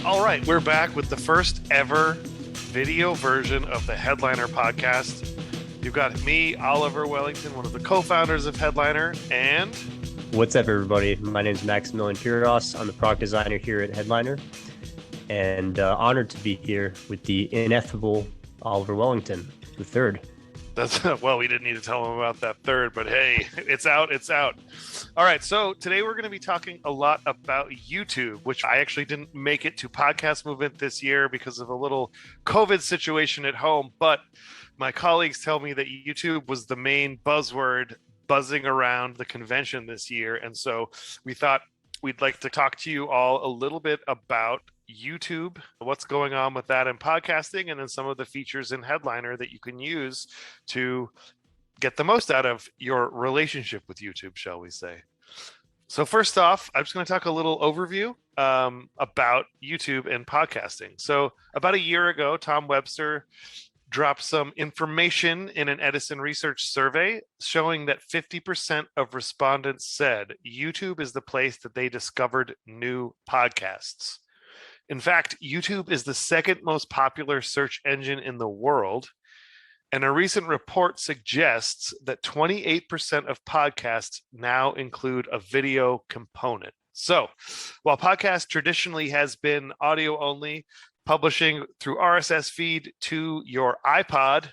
All right, we're back with the first ever video version of the Headliner podcast. You've got me, Oliver Wellington, one of the co-founders of Headliner, and... What's up, everybody? My name is Maximillian Piras. I'm the product designer here at Headliner, and honored to be here with the ineffable Oliver Wellington, the third. Well, we didn't need to tell him about that third, but hey, it's out. All right, so today we're going to be talking a lot about YouTube, which I actually didn't make it to podcast movement this year because of a little COVID situation at home, but my colleagues tell me that YouTube was the main buzzword buzzing around the convention this year, and so we thought we'd like to talk to you all a little bit about YouTube, what's going on with that in podcasting, and then some of the features in Headliner that you can use to get the most out of your relationship with YouTube, shall we say. So first off, I'm just going to talk a little overview about YouTube and podcasting. So about a year ago, Tom Webster dropped some information in an Edison Research survey showing that 50% of respondents said YouTube is the place that they discovered new podcasts. In fact, YouTube is the second most popular search engine in the world, and a recent report suggests that 28% of podcasts now include a video component. So, while podcast traditionally has been audio only, publishing through RSS feed to your iPods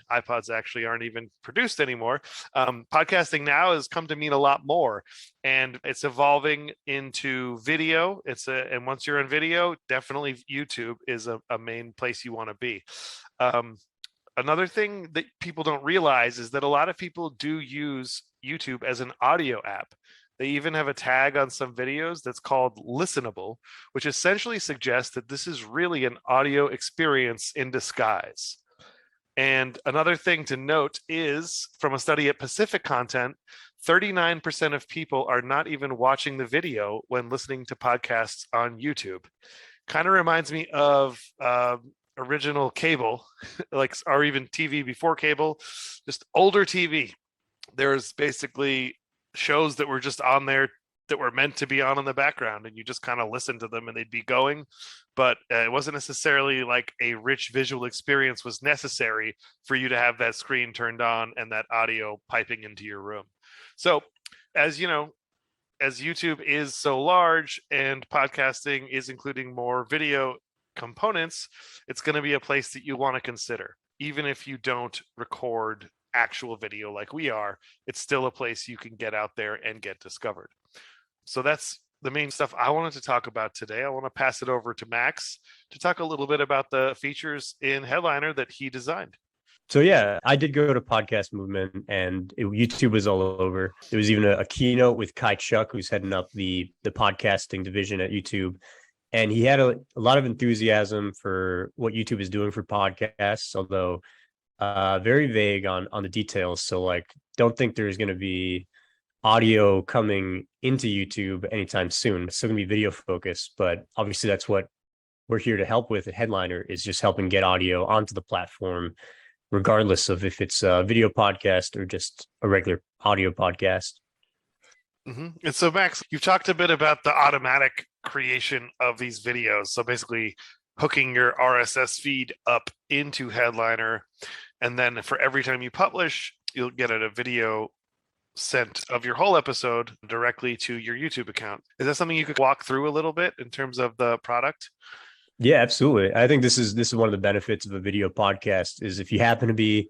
actually aren't even produced anymore. Podcasting now has come to mean a lot more, and it's evolving into video. And once you're in video, definitely YouTube is a main place you want to be. Another thing that people don't realize is that a lot of people do use YouTube as an audio app. They even have a tag on some videos that's called listenable, which essentially suggests that this is really an audio experience in disguise. And another thing to note is, from a study at Pacific Content, 39% of people are not even watching the video when listening to podcasts on YouTube. Kind of reminds me of original cable, or even TV before cable, just older TV. There's basically shows that were just on there that were meant to be on in the background, and you just kind of listen to them and they'd be going, but it wasn't necessarily like a rich visual experience was necessary for you to have that screen turned on and that audio piping into your room. So as you know, as YouTube is so large and podcasting is including more video components, it's going to be a place that you want to consider. Even if you don't record actual video like we are, it's still a place you can get out there and get discovered. So that's the main stuff I wanted to talk about today. I want to pass it over to Max to talk a little bit about the features in Headliner that he designed. So yeah, I did go to Podcast Movement, and YouTube was all over. There was even a keynote with Kai Chuck, who's heading up the podcasting division at YouTube. And he had a lot of enthusiasm for what YouTube is doing for podcasts, although very vague on the details. So don't think there's going to be audio coming into YouTube anytime soon. It's still going to be video focused, but obviously that's what we're here to help with at Headliner, is just helping get audio onto the platform, regardless of if it's a video podcast or just a regular audio podcast. Mm-hmm. And so Max, you've talked a bit about the automatic creation of these videos. So basically hooking your RSS feed up into Headliner, and then for every time you publish, you'll get a video sent of your whole episode directly to your YouTube account. Is that something you could walk through a little bit in terms of the product? Yeah, absolutely. I think this is one of the benefits of a video podcast, is if you happen to be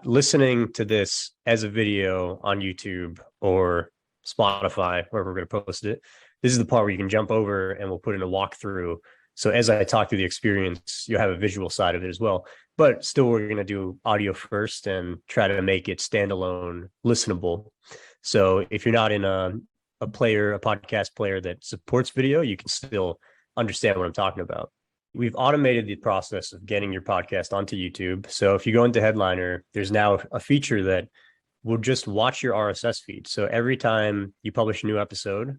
listening to this as a video on YouTube or Spotify, wherever we're going to post it, this is the part where you can jump over and we'll put in a walkthrough. So as I talk through the experience, you'll have a visual side of it as well. But still, we're going to do audio first and try to make it standalone, listenable. So if you're not in a podcast player that supports video, you can still understand what I'm talking about. We've automated the process of getting your podcast onto YouTube. So if you go into Headliner, there's now a feature that will just watch your RSS feed. So every time you publish a new episode,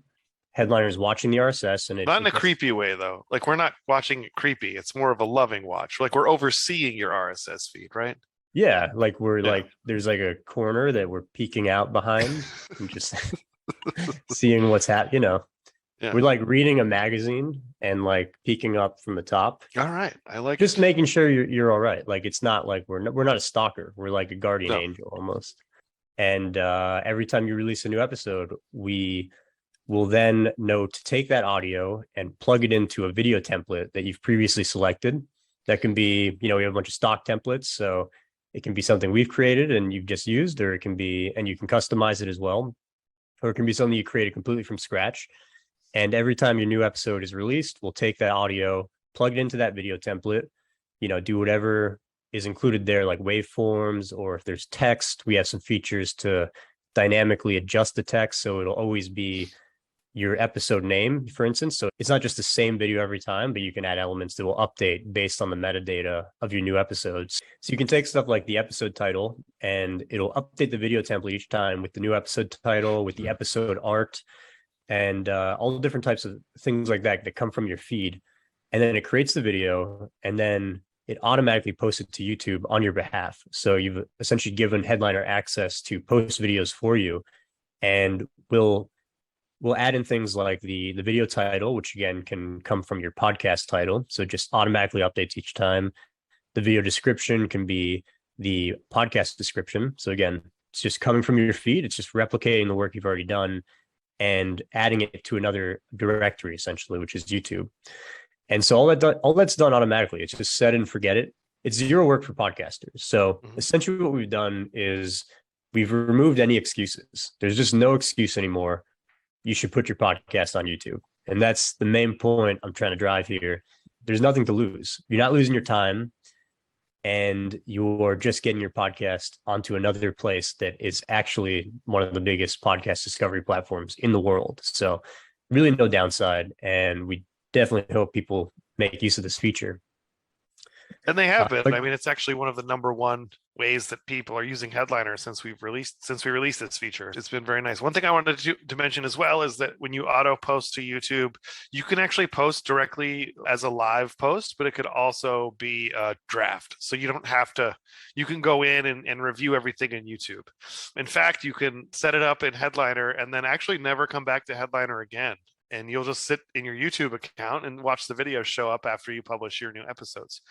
Headliner is watching the RSS, and not in a creepy way though. We're not watching it creepy. It's more of a loving watch. We're overseeing your RSS feed, right? Yeah, there's a corner that we're peeking out behind and just seeing what's happening. Yeah. We're like reading a magazine and like peeking up from the top, All right. I like just it. making sure you're all right. Like it's not like we're not a stalker. We're like a guardian No. angel almost. And every time you release a new episode, we will then know to take that audio and plug it into a video template that you've previously selected. That can be, we have a bunch of stock templates. So it can be something we've created and you've just used, or it can be, and you can customize it as well, or it can be something you created completely from scratch. And every time your new episode is released, we'll take that audio, plug it into that video template, do whatever is included there, like waveforms, or if there's text, we have some features to dynamically adjust the text. So it'll always be your episode name, for instance. So it's not just the same video every time, but you can add elements that will update based on the metadata of your new episodes. So you can take stuff like the episode title and it'll update the video template each time with the new episode title, with the episode art, and all the different types of things like that come from your feed. And then it creates the video and then it automatically posts it to YouTube on your behalf. So you've essentially given Headliner access to post videos for you. And we'll add in things like the video title, which again can come from your podcast title. So it just automatically updates each time. The video description can be the podcast description. So again, it's just coming from your feed. It's just replicating the work you've already done and adding it to another directory, essentially, which is YouTube. And so all that's done automatically. It's just set and forget it. It's zero work for podcasters. So essentially what we've done is we've removed any excuses. There's just no excuse anymore. You should put your podcast on YouTube. And that's the main point I'm trying to drive here. There's nothing to lose. You're not losing your time, and you're just getting your podcast onto another place that is actually one of the biggest podcast discovery platforms in the world. So really no downside. And we definitely hope people make use of this feature. And they have been. I mean, it's actually one of the number one ways that people are using Headliner since we released this feature. It's been very nice. One thing I wanted to mention as well is that when you auto post to YouTube, you can actually post directly as a live post, but it could also be a draft. So you don't have to, you can go in and review everything in YouTube. In fact, you can set it up in Headliner and then actually never come back to Headliner again. And you'll just sit in your YouTube account and watch the videos show up after you publish your new episodes.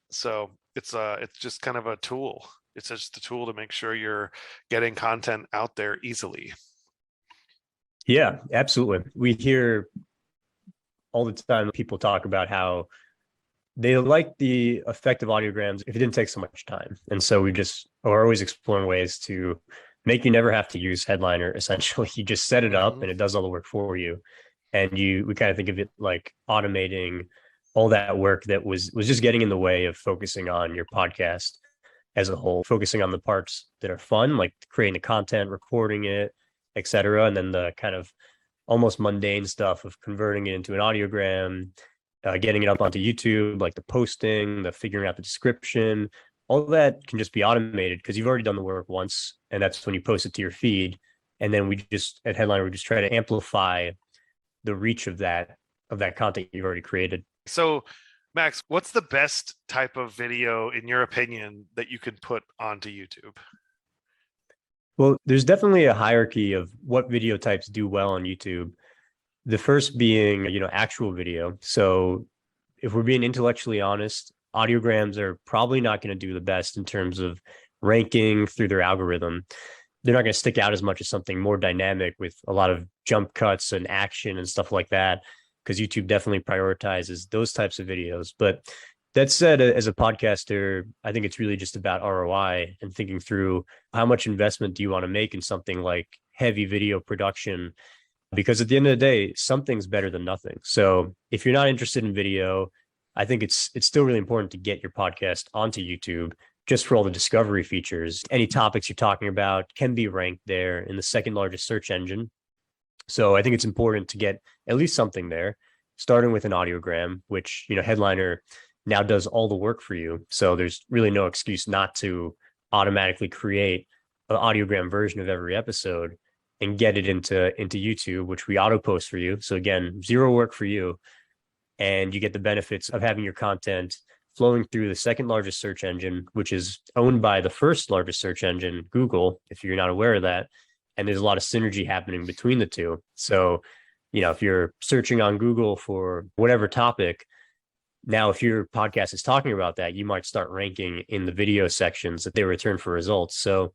So it's just kind of a tool. It's just a tool to make sure you're getting content out there easily. Yeah, absolutely. We hear all the time people talk about how they like the effect of audiograms if it didn't take so much time. And so we just are always exploring ways to make you never have to use Headliner. Essentially, you just set it up and it does all the work for you. And we kind of think of it like automating all that work that was just getting in the way of focusing on your podcast as a whole, focusing on the parts that are fun, like creating the content, recording it, etc. And then the kind of almost mundane stuff of converting it into an audiogram, getting it up onto YouTube, like the posting, the figuring out the description, all that can just be automated because you've already done the work once. And that's when you post it to your feed. And then at Headliner, we just try to amplify the reach of that content you've already created. So, Max, what's the best type of video, in your opinion, that you can put onto YouTube? Well, there's definitely a hierarchy of what video types do well on YouTube. The first being, actual video. So if we're being intellectually honest, audiograms are probably not going to do the best in terms of ranking through their algorithm. They're not going to stick out as much as something more dynamic with a lot of jump cuts and action and stuff like that, because YouTube definitely prioritizes those types of videos. But that said, as a podcaster, I think it's really just about ROI and thinking through how much investment do you want to make in something like heavy video production, because at the end of the day, something's better than nothing. So if you're not interested in video, I think it's still really important to get your podcast onto YouTube, just for all the discovery features. Any topics you're talking about can be ranked there in the second largest search engine. So I think it's important to get at least something there, starting with an audiogram, which, Headliner now does all the work for you. So there's really no excuse not to automatically create an audiogram version of every episode and get it into YouTube, which we auto post for you. So again, zero work for you. And you get the benefits of having your content flowing through the second largest search engine, which is owned by the first largest search engine, Google, if you're not aware of that. And there's a lot of synergy happening between the two. So if you're searching on Google for whatever topic, now if your podcast is talking about that, you might start ranking in the video sections that they return for results. So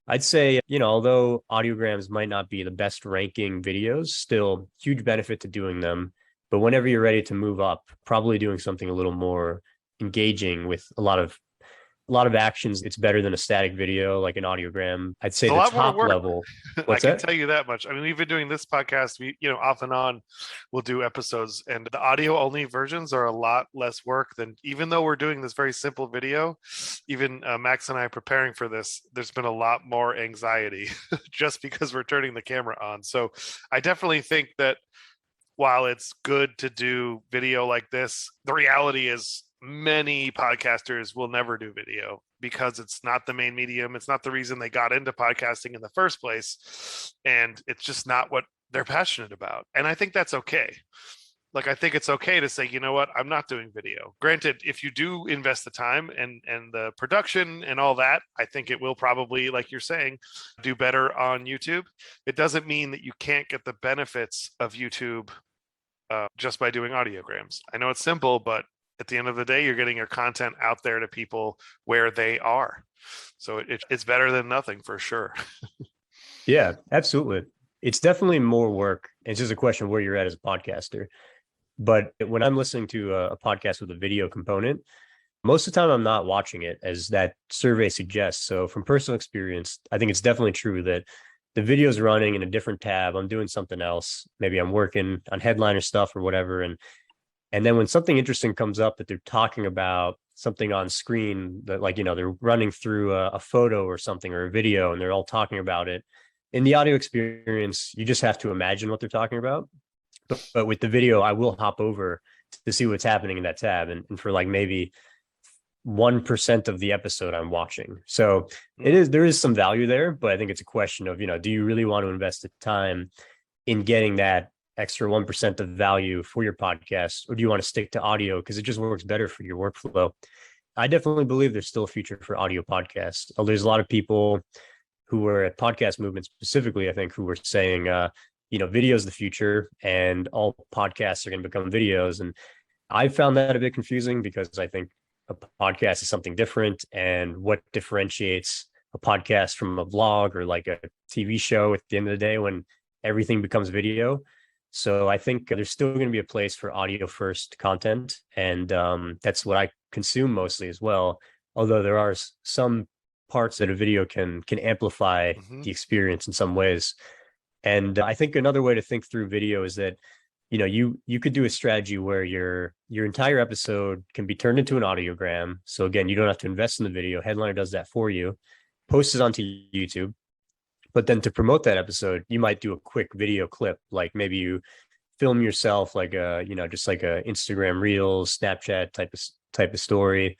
I'd say, although audiograms might not be the best ranking videos, still huge benefit to doing them. But whenever you're ready to move up, probably doing something a little more engaging with a lot of actions. It's better than a static video, like an audiogram. I'd say It's a the lot more top work. level. I What's can that? tell you that much. I mean, we've been doing this podcast. We, off and on, we'll do episodes, and the audio only versions are a lot less work than. Even though we're doing this very simple video, even Max and I preparing for this, there's been a lot more anxiety just because we're turning the camera on. So, I definitely think that while it's good to do video like this, the reality is many podcasters will never do video because it's not the main medium. It's not the reason they got into podcasting in the first place. And it's just not what they're passionate about. And I think that's okay. Like, I think it's okay to say, you know what, I'm not doing video. Granted, if you do invest the time and the production and all that, I think it will probably, like you're saying, do better on YouTube. It doesn't mean that you can't get the benefits of YouTube just by doing audiograms. I know it's simple, but at the end of the day, you're getting your content out there to people where they are. So it's better than nothing for sure. Yeah, absolutely. It's definitely more work. It's just a question of where you're at as a podcaster. But when I'm listening to a podcast with a video component, most of the time I'm not watching it, as that survey suggests. So from personal experience, I think it's definitely true that the video's running in a different tab. I'm doing something else. Maybe I'm working on headliner stuff or whatever. And then when something interesting comes up that they're talking about something on screen that, like, they're running through a photo or something or a video and they're all talking about it. In the audio experience, you just have to imagine what they're talking about. But with the video, I will hop over to see what's happening in that tab. And for like maybe 1% of the episode I'm watching. So there is some value there, but I think it's a question of, do you really want to invest the time in getting that extra 1% of value for your podcast, or do you want to stick to audio because it just works better for your workflow? I definitely believe there's still a future for audio podcasts. There's a lot of people who were at Podcast Movement specifically, I think, who were saying, video is the future and all podcasts are going to become videos. And I found that a bit confusing because I think a podcast is something different, and what differentiates a podcast from a vlog or like a TV show at the end of the day when everything becomes video. So I think there's still going to be a place for audio first content, and that's what I consume mostly as well. Although there are some parts that a video can amplify the experience in some ways. And I think another way to think through video is that you could do a strategy where your entire episode can be turned into an audiogram. So again, you don't have to invest in the video. Headliner does that for you, post it onto YouTube. But then to promote that episode, you might do a quick video clip, like maybe you film yourself like just like a Instagram Reels, Snapchat type of story.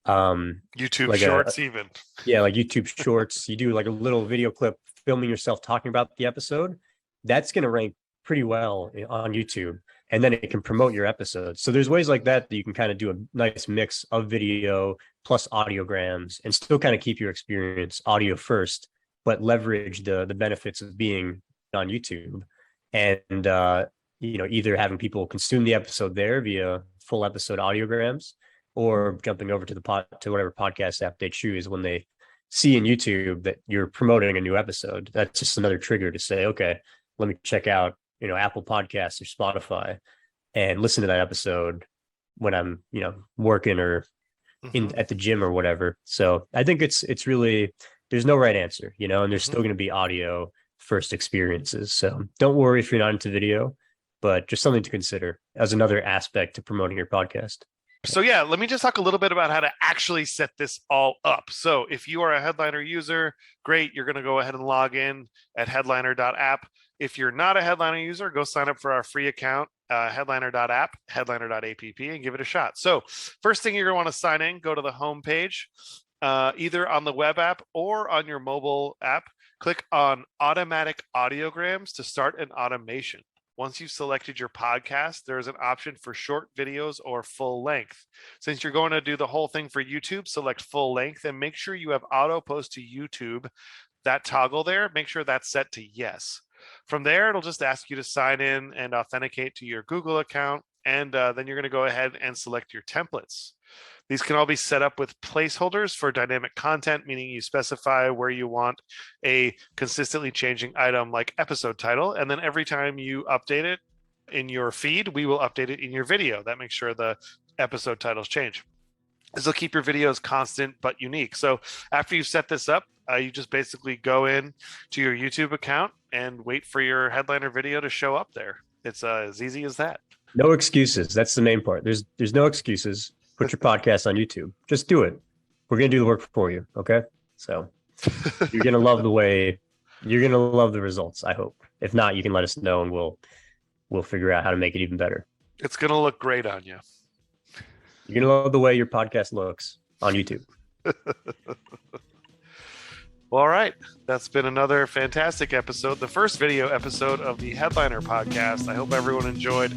YouTube like Shorts, even. Yeah, like YouTube Shorts. You do like a little video clip filming yourself talking about the episode. That's going to rank pretty well on YouTube, and then it can promote your episode. So there's ways like that you can kind of do a nice mix of video plus audiograms and still kind of keep your experience audio first, but leverage the benefits of being on YouTube and either having people consume the episode there via full episode audiograms, or jumping over to to whatever podcast app they choose when they see in YouTube that you're promoting a new episode. That's just another trigger to say, okay, let me check out Apple Podcasts or Spotify and listen to that episode when I'm working or at the gym or whatever. So I think it's really, there's no right answer, and there's still going to be audio first experiences. So don't worry if you're not into video, but just something to consider as another aspect to promoting your podcast. So yeah, let me just talk a little bit about how to actually set this all up. So if you are a Headliner user, great, you're going to go ahead and log in at headliner.app. If you're not a Headliner user, go sign up for our free account, headliner.app, headliner.app, and give it a shot. So first thing you're going to want to sign in, go to the home page, either on the web app or on your mobile app. Click on automatic audiograms to start an automation. Once you've selected your podcast, there is an option for short videos or full length. Since you're going to do the whole thing for YouTube, select full length and make sure you have auto post to YouTube. That toggle there, make sure that's set to yes. From there, it'll just ask you to sign in and authenticate to your Google account, and then you're going to go ahead and select your templates. These can all be set up with placeholders for dynamic content, meaning you specify where you want a consistently changing item like episode title, and then every time you update it in your feed, we will update it in your video. That makes sure the episode titles change. This will keep your videos constant but unique. So after you set this up, you just basically go in to your YouTube account and wait for your headliner video to show up there. It's as easy as that. No excuses. That's the main part. There's no excuses. Put your podcast on YouTube. Just do it. We're going to do the work for you. Okay. So you're going to love you're going to love the results, I hope. If not, you can let us know and we'll figure out how to make it even better. It's going to look great on you. You're going to love the way your podcast looks on YouTube. Well, all right. That's been another fantastic episode, the first video episode of the Headliner podcast. I hope everyone enjoyed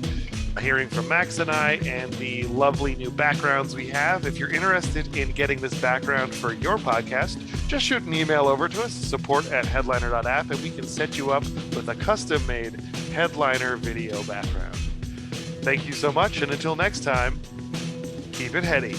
hearing from Max and I and the lovely new backgrounds we have. If you're interested in getting this background for your podcast, just shoot an email over to us, support@headliner.app, and we can set you up with a custom-made Headliner video background. Thank you so much, and until next time, keep it heady.